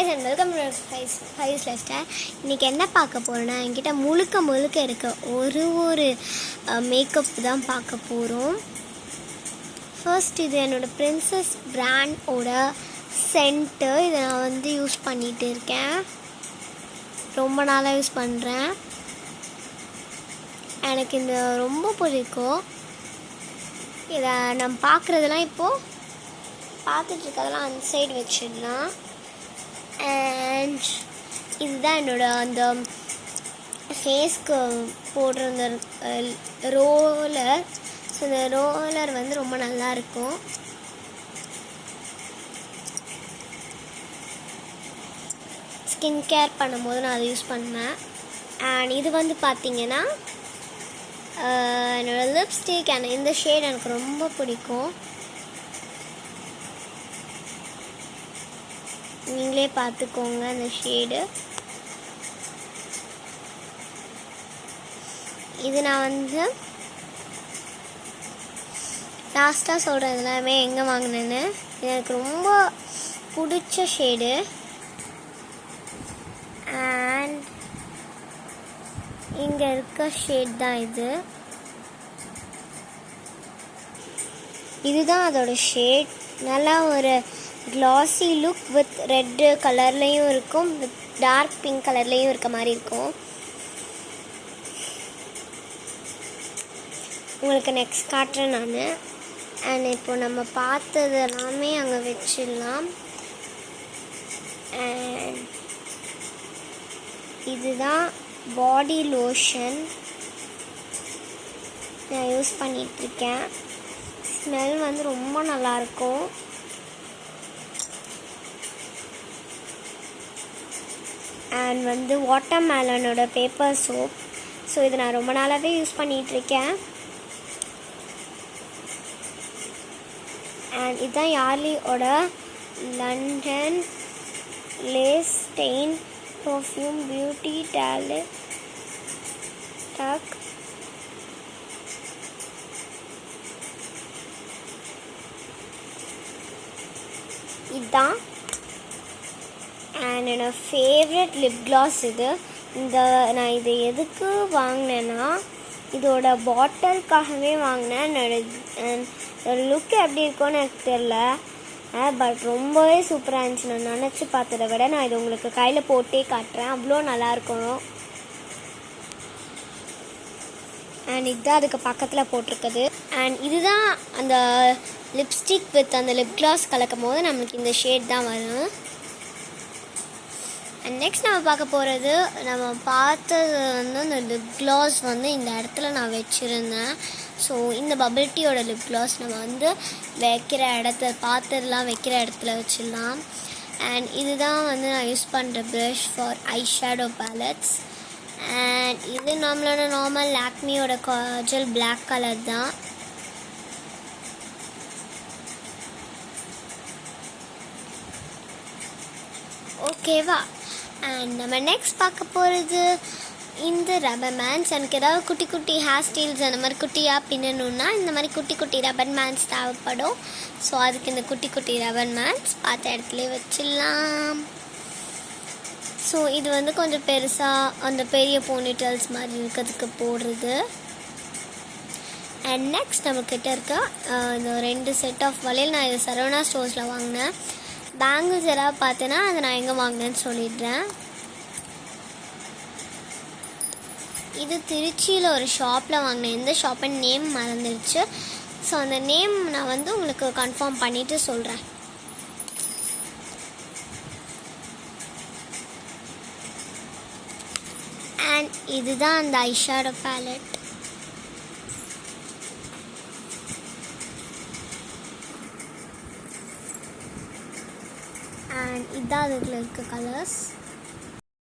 guys and welcome to Fives Lifestyle. இன்னைக்கு என்ன பார்க்க போறோம்னா என்கிட்ட முழுக்க இருக்க ஒரு மேக்கப் தான் பார்க்க போறோம். ஃபர்ஸ்ட் இது என்னோட பிரின்சஸ் பிராண்ட் ஓட சென்ட். இதை நான் வந்து யூஸ் பண்ணிட்டு இருக்கேன். ரொம்ப நாளா யூஸ் பண்றேன். எனக்கு இந்த ரொம்ப பிடிக்கும். இதை நம்ம பார்க்குறதெல்லாம் இப்போது பார்த்துட்டு இருக்கதெல்லாம் அந்த சைடு வச்சிடலாம். அண்ட் இதுதான் என்னோட அந்த ஃபேஸ்க்கு போடுற அந்த ரோலர். ஸோ இந்த ரோலர் வந்து ரொம்ப நல்லாயிருக்கும். ஸ்கின் கேர் பண்ணும்போது நான் அதை யூஸ் பண்ணுவேன். அண்ட் இது வந்து பார்த்திங்கன்னா என்னோடய லிப்ஸ்டிக். அண்ட் இந்த ஷேட் எனக்கு ரொம்ப பிடிக்கும். நீங்களே பார்த்துக்கோங்க அந்த ஷேடு. இது நான் வந்து லாஸ்ட்டாக சொல்கிறேன் எல்லாமே எங்கே வாங்கினேன்னு. எனக்கு ரொம்ப பிடிச்ச ஷேடு. அண்ட் இங்கே இருக்க ஷேட் தான் இது. இதுதான் அதோட ஷேட். நல்லா ஒரு க்ளாஸி லுக் வித் ரெட் கலர்லேயும் இருக்கும், வித் டார்க் பிங்க் கலர்லேயும் இருக்க மாதிரி இருக்கும். உங்களுக்கு நெக்ஸ்ட் காட்டுறேன் நான். அண்ட் இப்போ நம்ம பார்த்தது எல்லாமே அங்கே வச்சிடலாம். அண்ட் இதுதான் பாடி லோஷன் நான் யூஸ் பண்ணிகிட்ருக்கேன். ஸ்மெல் வந்து ரொம்ப நல்லாயிருக்கும். அண்ட் வந்து வாட்டர்மெலனோட பேப்பர் சோப். ஸோ இது நான் ரொம்ப நாளாகவே யூஸ் பண்ணிகிட்ருக்கேன். அண்ட் இதுதான் யார்லியோட லண்டன் லேஸ் ஸ்டெயின் பர்ஃப்யூம் பியூட்டி டேலட் டக். இதுதான் அண்ட் என்னோட ஃபேவரட் லிப் கிளாஸ் இது. நான் இது எதுக்கு வாங்கினேன்னா இதோட பாட்டிலுக்காகவே வாங்கினேன். என்னோட லுக்கு எப்படி இருக்கும்னு எனக்கு தெரில, பட் ரொம்பவே சூப்பராக இருந்துச்சு. நான் நினச்சி பார்த்ததை விட நான் இது உங்களுக்கு கையில் போட்டே காட்டுறேன். அவ்வளோ நல்லாயிருக்கும். அண்ட் இதுதான் அதுக்கு பக்கத்தில் போட்டிருக்குது. அண்ட் இதுதான் அந்த லிப்ஸ்டிக் வித் அந்த லிப் கிளாஸ் கலக்கும் போது நம்மளுக்கு இந்த ஷேட் தான் வரும். அண்ட் நெக்ஸ்ட் நம்ம பார்க்க போகிறது, நம்ம பார்த்தது வந்து அந்த லிப் கிளாஸ் வந்து இந்த இடத்துல நான் வச்சுருந்தேன். ஸோ இந்த பபிள் டீயோட லிப் கிளாஸ் நம்ம வந்து வைக்கிற இடத்துல பாத்திரலாம் வைக்கிற இடத்துல வச்சிடலாம். அண்ட் இதுதான் வந்து நான் யூஸ் பண்ணுற brush for eye shadow pallets. And இது நம்மளோட நார்மல் லாக்மியோட காஜல் பிளாக் கலர் தான். ஓகேவா? அண்ட் நம்ம நெக்ஸ்ட் பார்க்க போகிறது இந்த ரப்பர் மேன்ஸ். எனக்கு ஏதாவது குட்டி குட்டி ஹேர் ஸ்டைல்ஸ் அந்த மாதிரி குட்டியாக பின்னணுன்னா இந்த மாதிரி குட்டி குட்டி ரப்பர் மேன்ஸ் தேவைப்படும். ஸோ அதுக்கு இந்த குட்டி குட்டி ரப்பர் மேன்ஸ் பார்த்த இடத்துல வச்சிடலாம். ஸோ இது வந்து கொஞ்சம் பெருசாக அந்த பெரிய போனிடெயில்ஸ் மாதிரி இருக்கிறதுக்கு போடுறது. அண்ட் நெக்ஸ்ட் நம்மக்கிட்ட இருக்க இந்த 2 செட் ஆஃப் வளையல் நான் இது சரவணா ஸ்டோர்ஸில் வாங்கினேன். பேங்கிள்ஸ் எல்லாம் பார்த்தேன்னா அதை நான் எங்கே வாங்கினேன்னு சொல்லிடுறேன். இது திருச்சியில் ஒரு ஷாப்பில் வாங்கினேன். எந்த ஷாப்புன்னு நேம் மறந்துடுச்சு. ஸோ அந்த நேம் நான் வந்து உங்களுக்கு கன்ஃபார்ம் பண்ணிவிட்டு சொல்கிறேன். அண்ட் இதுதான் அந்த ஐஷேடோ பேலட். அண்ட் இதான் அதில் இருக்க கலர்ஸ்.